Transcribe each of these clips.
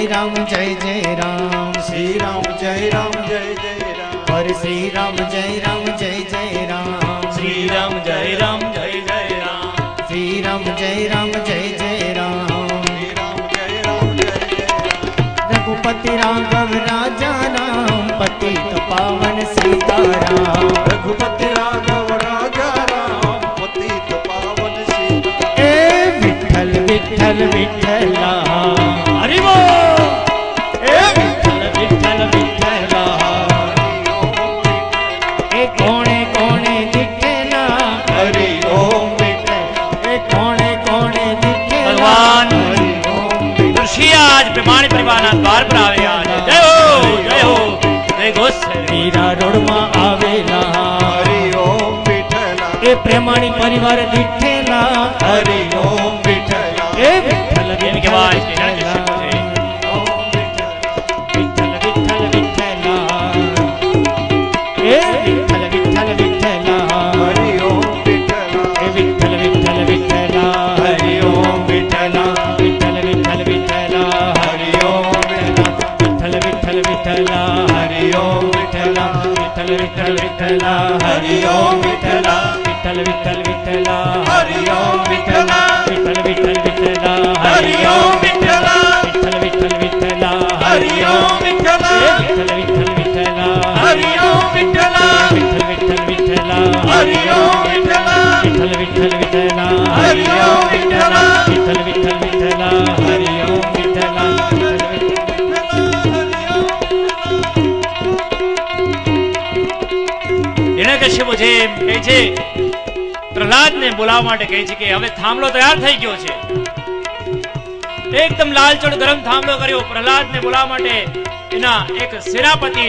जय राम जय जय राम श्री राम जय राम जय जय राम और श्री राम जय राम जय जय राम श्री राम जय राम जय जय राम श्री राम जय राम जय जय राम श्री राम जय राम जय जय राम रघुपति राघव राजा राम पतित पावन सीताराम रघुपति राघव राजा राम पतित पावन सीता ए विठ्ठल विठ्ठल विठ्ठला हरि बोल। ए विठ्ठल विठ्ठल विठ्ठला ए कोणे कोणे दिखेला हरि ओम विठ्ठल ए कोणे कोणे दिखेला भगवान हरि ओम ऋषि आज प्रमाण परिवार द्वार पर आवे आज जय हो जय हो जय घोष मीरा रोड में आवेला हरि ओम विठला ए प्रेमाणी परिवार दिखेला हरि ओम विठला ए विठ्ठल इनके बाद इसके विठ्ठल विठ्ठल विठ्ठला ए विठ्ठल विठ्ठल विठ्ठला हरि ओम विठला ए विठ्ठल विठ्ठल विठ्ठला हरि ओम विठ्ठला विठ्ठल विठ्ठल विठ्ठला हरि ओम विठ्ठल विठ्ठल विठ्ठला हरि ओम विठ्ठला विठ्ठल विठ्ठल विठ्ठला हरि ओम विठ्ठला विठ्ठल विठ्ठल विठ्ठला हरि ओम विठ्ठला विठ्ठल विठ्ठल विठ्ठला हरि ओम विठ्ठला विठ्ठल विठ्ठल विठ्ठला हरि ओम विठ्ठला विठ्ठल विठ्ठल विठ्ठला हरि ओम विठ्ठला विठ्ठल विठ्ठल विठ्ठला हरि ओम विठ्ठला विठ्ठल विठ्ठल विठ्ठला हरि ओम विठ्ठला विठ्ठल विठ्ठल विठ्ठला हरि ओम विठ्ठला હિરણ્યકશ્યપુ છે એમ કહે છે પ્રહલાદને બોલાવવા માટે કહે છે કે હવે થાંભલો તૈયાર થઈ ગયો છે એકદમ લાલચોળ ગરમ થાંભલો કર્યો પ્રહલાદને બોલાવવા માટે એના એક સેનાપતિ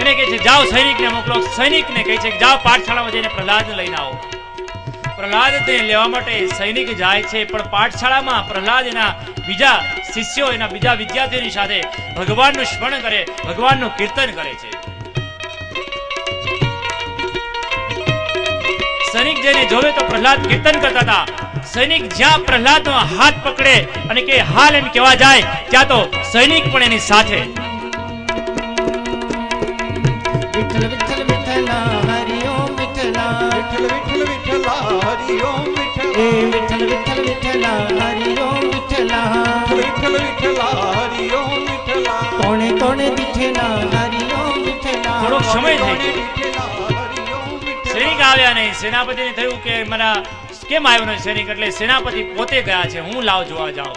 એને કહે છે જાઓ સૈનિકને મોકલો સૈનિકને કહે છે કે જાઓ પાઠશાળામાં જઈને પ્રહલાદને લઈને આવો પ્રહલાદને લેવા માટે સૈનિક જાય છે પણ પાઠશાળામાં પ્રહલાદ એના બીજા શિષ્યો એના બીજા વિદ્યાર્થીઓની સાથે ભગવાનનું સ્મરણ કરે ભગવાનનું કીર્તન કરે છે સૈનિક જઈને જોવે તો પ્રહલાદ કીર્તન કરતા હતા સૈનિક જ્યાં પ્રહલાદનો હાથ પકડે અને કે હાલ એમ કહેવા જાય ત્યાં તો સૈનિક પણ એની સાથે વિઠ્ઠલ વિઠ્ઠલ વિઠ્ઠલા હરિ ઓમ વિઠ્ઠલા વિઠ્ઠલ વિઠ્ઠલ વિઠ્ઠલા હરિ ઓમ વિઠ્ઠલા એ વિઠ્ઠલ વિઠ્ઠલ વિઠ્ઠલા હરિ ઓમ વિઠ્ઠલા વિઠ્ઠલ વિઠ્ઠલા હરિ ઓમ વિઠ્ઠલા કોણે કોણે દિઠેલા હરિ ઓમ વિઠ્ઠલા થોડો સમય થઈ ગયો વિઠ્ઠલા હરિ ઓમ વિઠ્ઠલા સૈનિક આવ્યા નહીં સેનાપતિને થયું કે મારા કેમ આવ્યો નથી સૈનિક એટલે સેનાપતિ પોતે ગયા છે હું લાવ જોવા જાઉં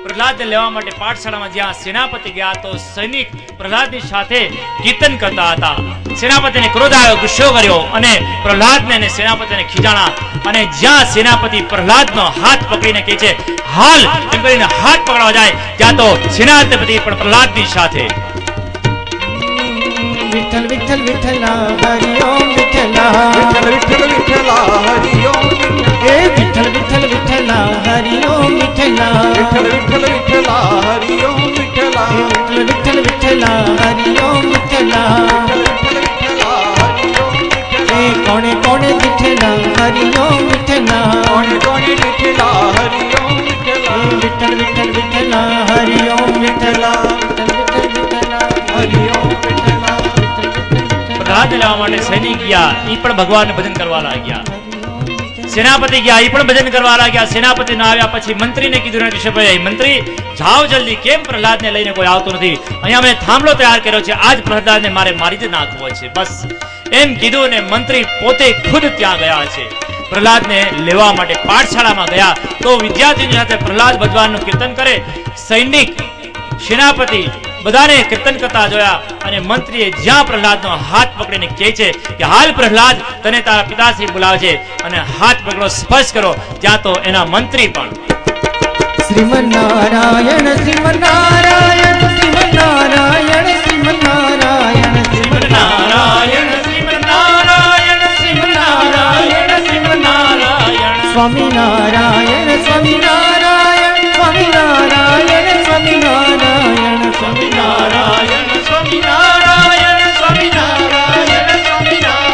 પ્રહલાદને લેવા માટે પાઠશાળામાં જ્યાં સેનાપતિ ગયા તો સૈનિક પ્રહલાદની સાથે કીર્તન કરતા હતા સેનાપતિને ક્રોધ આવ્યો ગુસ્સો કર્યો અને પ્રહલાદને અને સેનાપતિને ખીજાણા અને જ્યાં સેનાપતિ પ્રહલાદનો હાથ પકડીને કહે છે હાલ એમ કરીને હાથ પકડવા જાય ત્યાં તો સેનાપતિ પણ પ્રહલાદની સાથે વિઠ્ઠલ વિઠ્ઠલ વિઠ્ઠલા હરિ ઓમ વિઠ્ઠલા વિઠ્ઠલ વિઠ્ઠલ વિઠ્ઠલા હરિ ઓમ એ વિઠ્ઠલ વિઠ્ઠલ વિઠ્ઠલા હરિ ઓમ વિઠ્ઠલા વિઠ્ઠલ વિઠ્ઠલ વિઠ્ઠલા હરિ ઓમ વિઠ્ઠલા એ વિઠ્ઠલ વિઠ્ઠલ વિઠ્ઠલા હરિ ઓમ વિઠ્ઠલા એ કોણે કોણે દિઠેલા હરિ ઓમ વિઠ્ઠલા કોણે કોણે વિઠ્ઠલા હરિ ઓમ એ વિઠ્ઠલા વિઠ્ઠલ વિઠ્ઠલ વિઠ્ઠલા હરિ ઓમ વિઠ્ઠલા વિઠ્ઠલ વિઠ્ઠલ વિઠ્ઠલા હરિ ઓમ વિઠ્ઠલા પ્રહલાદને લેવા માટે સૈનિક ગયા ઈ પણ ભગવાનનું ભજન કરવા લાગ્યા સેનાપતિ ગયા ઈ પણ ભજન કરવા લાગ્યા સેનાપતિ ના આવ્યા પછી મંત્રીને કીધું ઋષભભાઈ મંત્રી જાઓ જલ્દી કેમ પ્રહલાદને લઈને કોઈ આવતું નથી અહીંયા મેં થાંભલો તૈયાર કર્યો છે આજ પ્રહલાદને મારે મારી જ નાખવો છે બસ એમ કીધું અને મંત્રી પોતે ખુદ ત્યાં ગયા છે પ્રહલાદને લેવા માટે પાઠશાળામાં ગયા તો વિદ્યાર્થીની સાથે પ્રહલાદ ભગવાનનું કીર્તન કરે સૈનિક સેનાપતિ બધાને કીર્તન કરતા જોયા અને મંત્રીએ જ્યાં પ્રહલાદનો હાથ પકડીને કહે છે કે હાલ પ્રહલાદ તને તારા પિતાશ્રી બોલાવે છે અને હાથ પકડો સ્પર્શ કરો ત્યાં તો એના મંત્રી પણ શ્રીમન્નારાયણ શ્રીમન્નારાયણ શ્રીમન્નારાયણ શ્રીમન્નારાયણ શ્રીમન્નારાયણ શ્રીમન્નારાયણ શ્રીમન્નારાયણ શ્રીમન્નારાયણ સ્વામિનારાયણ સ્વામિનારાયણ સ્વામિનારાયણ સ્વામિનારાયણ સ્વામિનારાયણ સ્વામિનારાયણ સ્વામિનારાયણ સ્વામિનારાયણ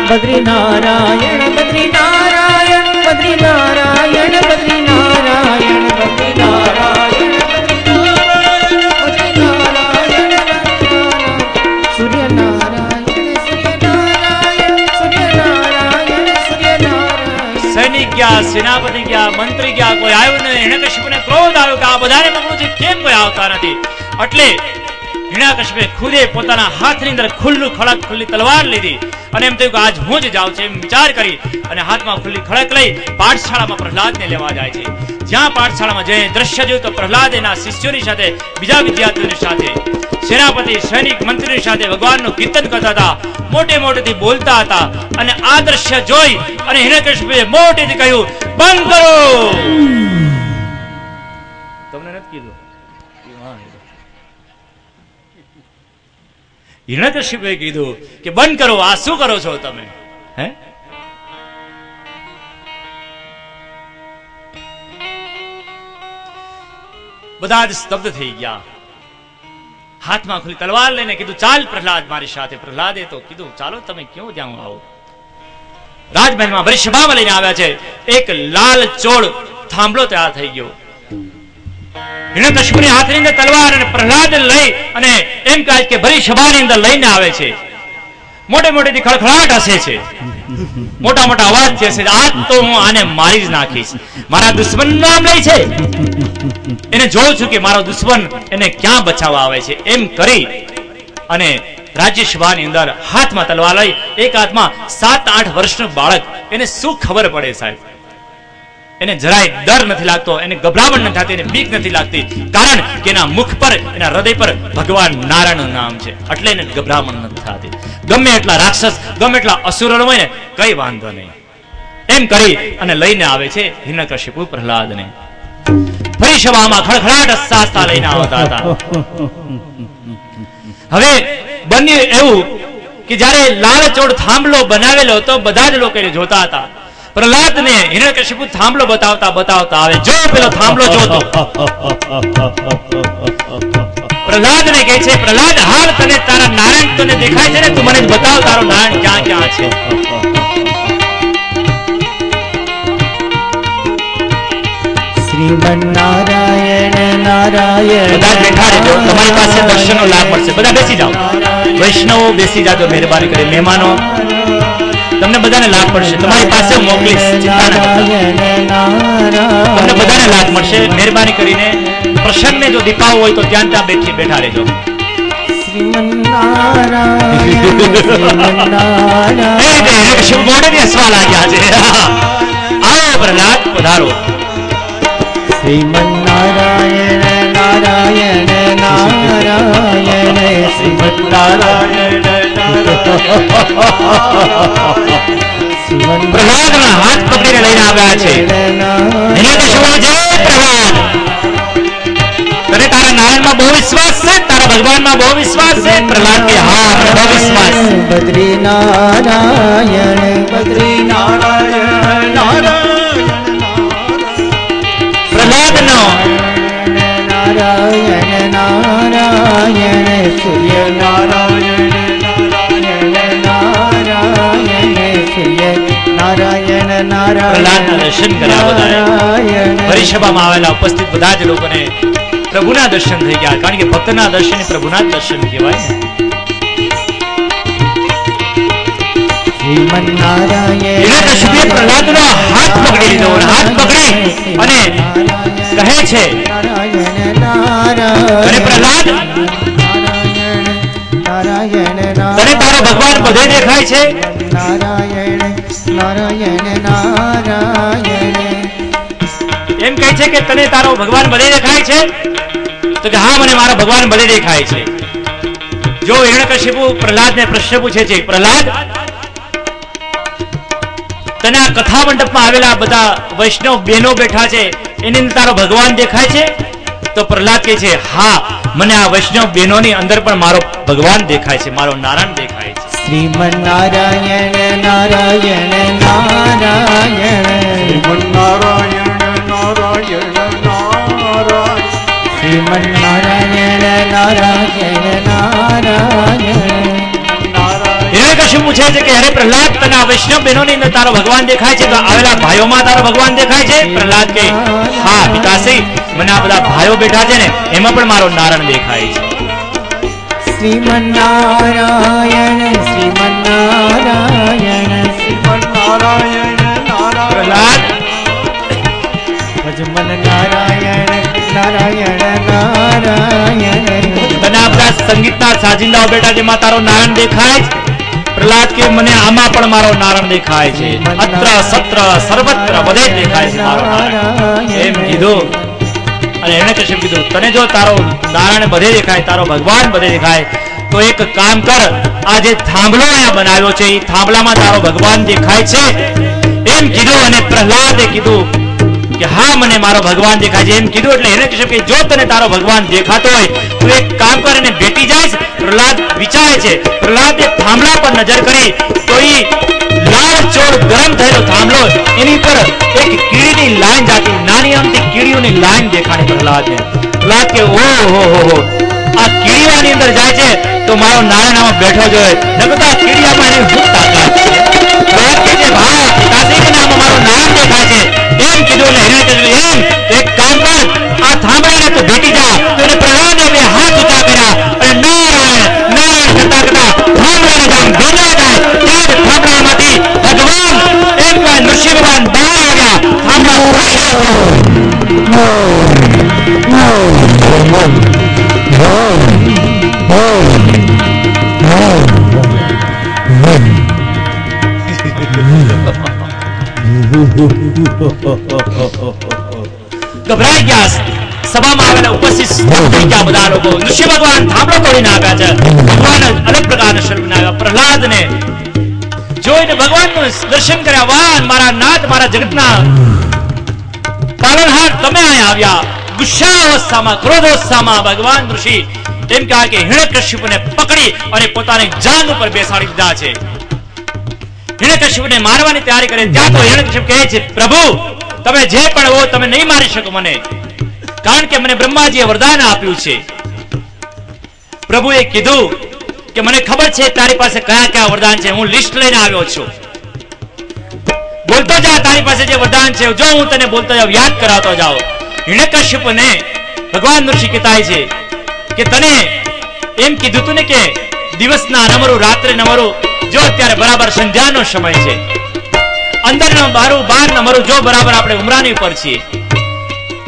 બદ્રીનારાયણ બદ્રીનારાયણ બદ્રીનારાયણ બદ્રીનારાયણ બદ્રીનારાયણ ગયા, મંત્રી ગયા, કોઈ આવ્યું નહીં. હિરણ્યકશિપુને ક્રોધ આવ્યો કે આ બધાને મોકલું છે, કેમ કોઈ આવતા નથી? એટલે હિરણ્યકશિપુએ ખુદે પોતાના હાથની અંદર ખુલ્લી તલવાર લીધી અને એમ થયું કે આજ હું જ જાઉં છું એમ વિચાર કરી અને હાથમાં ખુલ્લી ખડક લઈ પાઠશાળામાં પ્રહલાદને લેવા જાય છે. જ્યાં પાઠશાળામાં જઈને દ્રશ્ય જોયું તો પ્રહલાદ એના શિષ્યોની સાથે, બીજા વિદ્યાર્થીઓની સાથે, સેનાપતિ, સૈનિક, મંત્રીની સાથે ભગવાનનું કીર્તન કરતા હતા, મોટેથી બોલતા હતા. અને આ દ્રશ્ય જોઈ અને હિરણ્યકશિપુએ મોટેથી કહ્યું, બંધ કરો. તમને નથી કીધું? હિરણ્યકશિપુએ કીધું કે બંધ કરો, આ શું કરો છો તમે? હે, બધા જ સ્તબ્ધ થઈ ગયા. હાથમાં ખુલ્લી તલવાર લઈને કીધું, ચાલ પ્રહલાદ મારી સાથે. પ્રહલાદે તો કીધું, ચાલો તમે ક્યાં ત્યાં આવો. રાજમહેલમાં બધી સભામાં લઈને આવ્યા છે. એક લાલ ચોળ થાંભલો તૈયાર થઈ ગયો. હિરણ્યકશિપુની હાથની અંદર તલવાર અને પ્રહલાદ લઈ અને એમ કહે કે ભરી સભાની અંદર લઈને આવે છે. મોટેથી ખળખળાટ હસે છે, મોટા અવાજ છે. આજ તો હું આને મારી જ નાખીશ. મારા દુશ્મન નામ લે છે, એને જોઉં છું કે મારો દુશ્મન એને ક્યાં બચાવવા આવે છે. એમ કરી અને રાજ્યસભાની અંદર હાથમાં તલવાર લઈ, એક હાથમાં 7-8 વર્ષનું બાળક, એને શું ખબર પડે સાહેબ? એને જરાય ડર નથી લાગતો, એને ગભરામણ નથી થતી, એને બીક નથી લાગતી. કારણ કે એના મુખ પર, એના હૃદય પર ભગવાન નારાયણનું નામ છે. એટલે એને ગભરામણ નથી થતી. ગમે એટલા રાક્ષસ, ગમે એટલા અસુરો હોય ને, કઈ વાંધો નહીં. એમ કરી અને લઈને આવે છે હિરણ્યકશિપુ પ્રહલાદને. ફરી સભામાં ખડખડાટ સાસ્તા લઈને આવતા હતા. હવે બન્યું એવું કે જયારે લાલચોળ થાંભલો બનાવેલો હતો, બધા જ લોકો એને જોતા હતા. પ્રહલાદને હિરણ્યકશિપુ થાંભલો બતાવતા આવે, જો પેલો થાંભલો જોતો. પ્રહલાદને કહે છે, પ્રહલાદ, હાલ તને તારા નારાયણ તને દેખાય છે ને, તું મને બતાવ તારો નારાયણ ક્યાં છે. શ્રીમન્નારાયણ નારાયણ. બધા બેઠા રહેજો, તમારી પાસે દર્શનનો લાભ મળશે. બધા બેસી જાઓ, વૈષ્ણવો બેસી જાજો, મહેરબાની કરી. મહેમાનો, તમને બધાને લાભ પડશે. તમારી પાસે મોકલીશ, ચિંતા ન કરતા. તમને બધાને લાભ મળશે. મહેરબાની કરીને પ્રસંગને જો દીપાવો હોય તો ત્યાં બેઠા રહેજો. શિવ મોઢેથી હસવા લાગ્યા છે. આવો પ્રહલાદ, પધારો. શ્રીમન્નારાયણ નારાયણ નારાયણ શ્રીમન્નારાયણ. પ્રહલાદના હાથ પકડીને લઈને આવ્યા છે. તને તારા નારાયણમાં બહુ વિશ્વાસ છે, તારા ભગવાનમાં બહુ વિશ્વાસ છે? પ્રહલાદ કે હા, બહુ વિશ્વાસ. બદ્રીનારાયણ પ્રહલાદનો નારાયણ નારાયણ સૂર્ય નારાયણ પ્રહલાદના દર્શન કર્યા બધાએ. હરિસભામાં આવેલા ઉપસ્થિત બધા જ લોકોને પ્રભુના દર્શન થઈ ગયા. કારણ કે ભક્તના દર્શન પ્રભુના દર્શન કહેવાય. હિરણ્યકશિપુએ પ્રહલાદનો હાથ પકડી લીધો. હાથ પકડી અને કહે છે, અરે પ્રહલાદ, તને તારો ભગવાન બધે દેખાય છે? એમ કહે છે કે તને તારો ભગવાન બધે દેખાય છે? તો કે હા, મને મારો ભગવાન બધે દેખાય છે. જો હિરણ્યકશિપુ પ્રહલાદને પ્રશ્ન પૂછે છે, પ્રહલાદ, તને આ કથા મંડપમાં આવેલા બધા વૈષ્ણવ બહેનો બેઠા છે, એની અંદર તારો ભગવાન દેખાય છે? તો પ્રહલાદ કહે છે, હા, મને આ વૈષ્ણવ બહેનોની અંદર પણ મારો ભગવાન દેખાય છે, મારો નારાયણ દેખાય છે. શ્રીમન્નારાયણ નારાયણ નારાયણ શ્રીમન્નારાયણ નારાયણ નારાયણ શ્રીમન્નારાયણ નારાયણ નારાયણ. હિરણ્યકશિપુ પૂછે છે કે અરે પ્રહલાદ, તને આ વૈષ્ણવ બહેનોની અંદર તારો ભગવાન દેખાય છે? તો આવેલા ભાઈઓમાં તારો ભગવાન દેખાય છે? પ્રહલાદ કે હા પિતાશ્રી, મને આ બધા ભાઈઓ બેઠા છે ને, એમાં પણ મારો નારાયણ દેખાય છે. શ્રીમન્નારાયણ શ્રીમન્નારાયણ શ્રીમન્નારાયણ નારાયણ. પ્રહલાદ, જ મન નારાયણ નારાયણ નારાયણ. તને આ બધા સંગીતના સાજિંદાઓ બેટા જેમાં તારો નારાયણ દેખાય છે. પ્રહલાદ કે મને આમાં પણ મારો નારાયણ દેખાય છે. અત્ર સત્ર સર્વત્ર બધે દેખાય છે મારો નારાયણ એમ કીધું. અને એને કશ્યપ કીધું તને જો તારો નારાયણ બધે દેખાય, તારો ભગવાન બધે દેખાય, તો એક કામ કર, આ જે થાંભલો અહીંયા બનાવ્યો છે એ થાંભલામાં તારો ભગવાન દેખાય છે એમ કીધું. અને પ્રહલાદે કીધું કે હા મને મારો ભગવાન દેખાય છે એમ કીધું. એટલે એને કશ્યપ કે જો તને તારો ભગવાન દેખાતો હોય તો એક કામ કર, એને ભેટી જાય. પ્રહલાદ વિચારે છે. પ્રહલાદે થાંભલા પર નજર કરી તો એ લાલ ચોળ ગરમ થયેલો થાંભલો, એની પર એક કીડીની લાઈન જાતી, નાની અમથી કીડીઓની લાઈન દેખાણી પ્રહલાદને. પ્રહલાદ કે ઓહો આ કીડીઓની અંદર જાય છે તો મારો નારાયણ આમાં બેઠો જોઈએ, નકર કીડીયામાં એની ભૂત તાકાત છે. પ્રહલાદ કે છે ભાઈ પિતાશ્રી કે નામ મારો નારાયણ દેખાય છે એમ કીધું. એટલે એમ એક કામ કર, આ થાંભલાને તો ભેટી જા. તો એને પ્રહલાદે બે હાથ ઊંચા કર્યા અને નારાયણ નારાયણ કરતા કરતા થાંભલાને જામ ભેજા જાય. ત્યાં જ થાંભલામાંથી ભગવાન એમ કહેવાય નૃસિંહ ભગવાન બહાર આવ્યા. થાંભલા ગભરાઈ ગયા. સભામાં આવેલા ઉપસ્થિત થઈ ગયા બધા લોકો. નૃસિંહ ભગવાન થાંભલો તોડીને આવ્યા છે. ભગવાન અલગ પ્રકારના સ્વરૂપ આવ્યા. પ્રહલાદને જોઈને ભગવાનનું દર્શન કર્યા. વાહ મારા નાથ, મારા જગતના પાલનહાર, તમે અહીંયા આવ્યા. ગુસ્સાવસ્થામાં ક્રોધોત્સાહમાં ભગવાન ઋષિ એમ કહે કે હિરણ્યકશ્યપને પકડી અને પોતાની જાન ઉપર બેસાડી દીધા છે. હિરણ્યકશ્યપને મારવાની તૈયારી કરે ત્યાં તો હિરણ્યકશ્યપ કહે છે પ્રભુ તમે જે પણ હો તમે નહીં મારી શકો મને, કારણ કે મને બ્રહ્માજીએ વરદાન આપ્યું છે. પ્રભુએ કીધું કે મને ખબર છે તારી પાસે કયા કયા વરદાન છે, હું લિસ્ટ લઈને આવ્યો છું. બોલતો જા તારી પાસે જે વરદાન છે, જો હું તને બોલતો જાઉં યાદ કરાવતો જાઉં. હિરણ્યકશ્યપને ભગવાન ઋષિ કહેતા છે કે તને એમ કીધું તું ને કે દિવસના નમરું રાત્રે નમરું, જો અત્યારે બરાબર સંધ્યાનો સમય છે, અંદર બારું બાર નમરું, જો બરાબર આપણે ઉમરાની ઉપર છીએ.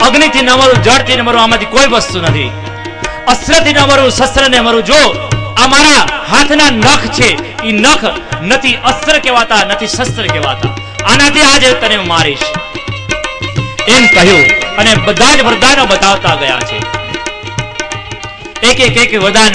અગ્નિથી નમરું, જળથી નમરું, આમાંથી કોઈ વસ્તુ નથી. અસ્ત્રથી નમરું, શસ્ત્રને મરું, જો આ મારા હાથના નખ છે એ નખ નથી અસ્ત્ર કહેવાતા, નથી શસ્ત્ર કહેવાતા, આનાથી આજે તને મારીશ એમ કહ્યું. અને બધા જ વરદાનો બતાવતા ગયા છે. એક એક વરદાન